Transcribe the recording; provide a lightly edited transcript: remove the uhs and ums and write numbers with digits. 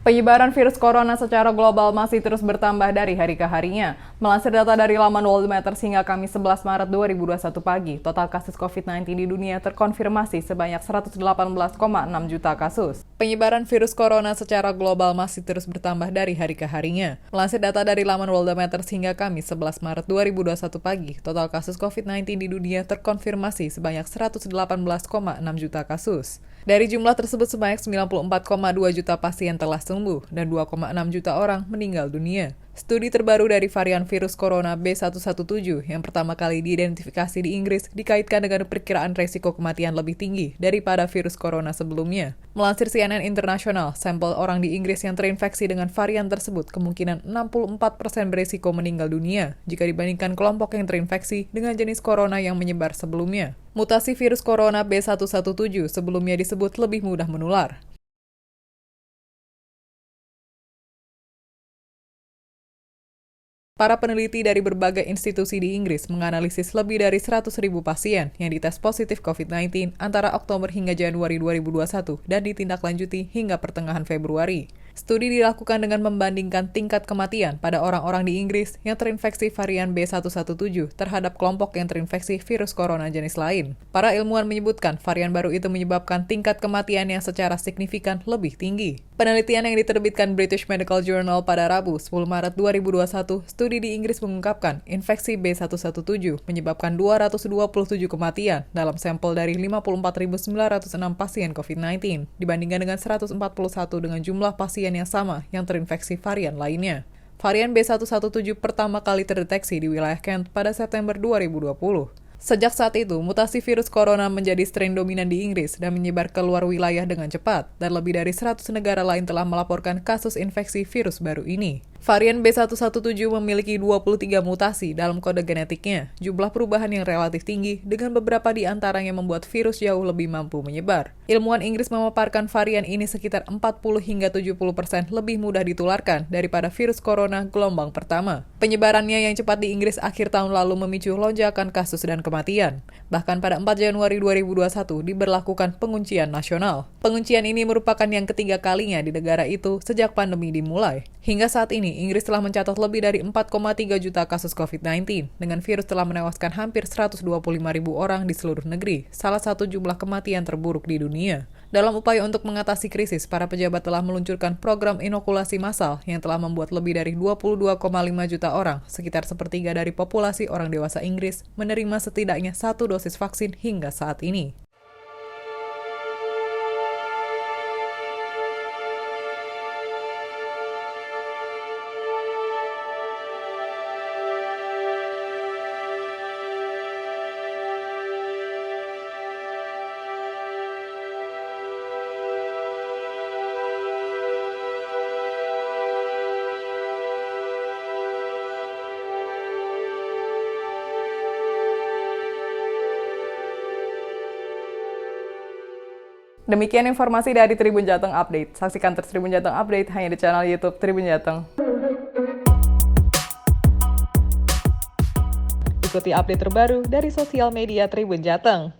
Penyebaran virus corona secara global masih terus bertambah dari hari ke harinya. Melansir data dari laman Worldometers hingga Kamis 11 Maret 2021 pagi, total kasus COVID-19 di dunia terkonfirmasi sebanyak 118,6 juta kasus. Penyebaran virus corona secara global masih terus bertambah dari hari ke harinya. Melansir data dari laman Worldometers hingga Kamis 11 Maret 2021 pagi, total kasus COVID-19 di dunia terkonfirmasi sebanyak 118,6 juta kasus. Dari jumlah tersebut sebanyak 94,2 juta pasien telah sembuh dan 2,6 juta orang meninggal dunia. Studi terbaru dari varian virus corona B117 yang pertama kali diidentifikasi di Inggris dikaitkan dengan perkiraan resiko kematian lebih tinggi daripada virus corona sebelumnya. Melansir CNN International, sampel orang di Inggris yang terinfeksi dengan varian tersebut kemungkinan 64% berisiko meninggal dunia jika dibandingkan kelompok yang terinfeksi dengan jenis corona yang menyebar sebelumnya. Mutasi virus corona B117 sebelumnya disebut lebih mudah menular. Para peneliti dari berbagai institusi di Inggris menganalisis lebih dari 100.000 pasien yang dites positif COVID-19 antara Oktober hingga Januari 2021 dan ditindaklanjuti hingga pertengahan Februari. Studi dilakukan dengan membandingkan tingkat kematian pada orang-orang di Inggris yang terinfeksi varian B117 terhadap kelompok yang terinfeksi virus corona jenis lain. Para ilmuwan menyebutkan varian baru itu menyebabkan tingkat kematian yang secara signifikan lebih tinggi. Penelitian yang diterbitkan British Medical Journal pada Rabu 10 Maret 2021, studi di Inggris mengungkapkan infeksi B117 menyebabkan 227 kematian dalam sampel dari 54.906 pasien COVID-19 dibandingkan dengan 141 dengan jumlah pasien yang sama yang terinfeksi varian lainnya. Varian B117 pertama kali terdeteksi di wilayah Kent pada September 2020. Sejak saat itu, mutasi virus corona menjadi strain dominan di Inggris dan menyebar keluar wilayah dengan cepat, dan lebih dari 100 negara lain telah melaporkan kasus infeksi virus baru ini. Varian B117 memiliki 23 mutasi dalam kode genetiknya, jumlah perubahan yang relatif tinggi dengan beberapa di antaranya membuat virus jauh lebih mampu menyebar. Ilmuwan Inggris memaparkan varian ini sekitar 40 hingga 70% lebih mudah ditularkan daripada virus corona gelombang pertama. Penyebarannya yang cepat di Inggris akhir tahun lalu memicu lonjakan kasus dan kematian. Bahkan pada 4 Januari 2021 diberlakukan penguncian nasional. Penguncian ini merupakan yang ketiga kalinya di negara itu sejak pandemi dimulai. Hingga saat ini, Inggris telah mencatat lebih dari 4,3 juta kasus COVID-19, dengan virus telah menewaskan hampir 125.000 orang di seluruh negeri, salah satu jumlah kematian terburuk di dunia. Dalam upaya untuk mengatasi krisis, para pejabat telah meluncurkan program inokulasi massal yang telah membuat lebih dari 22,5 juta orang, sekitar sepertiga dari populasi orang dewasa Inggris, menerima setidaknya 1 dosis vaksin hingga saat ini. Demikian informasi dari Tribun Jateng Update. Saksikan terus Tribun Jateng Update hanya di channel YouTube Tribun Jateng. Ikuti update terbaru dari sosial media Tribun Jateng.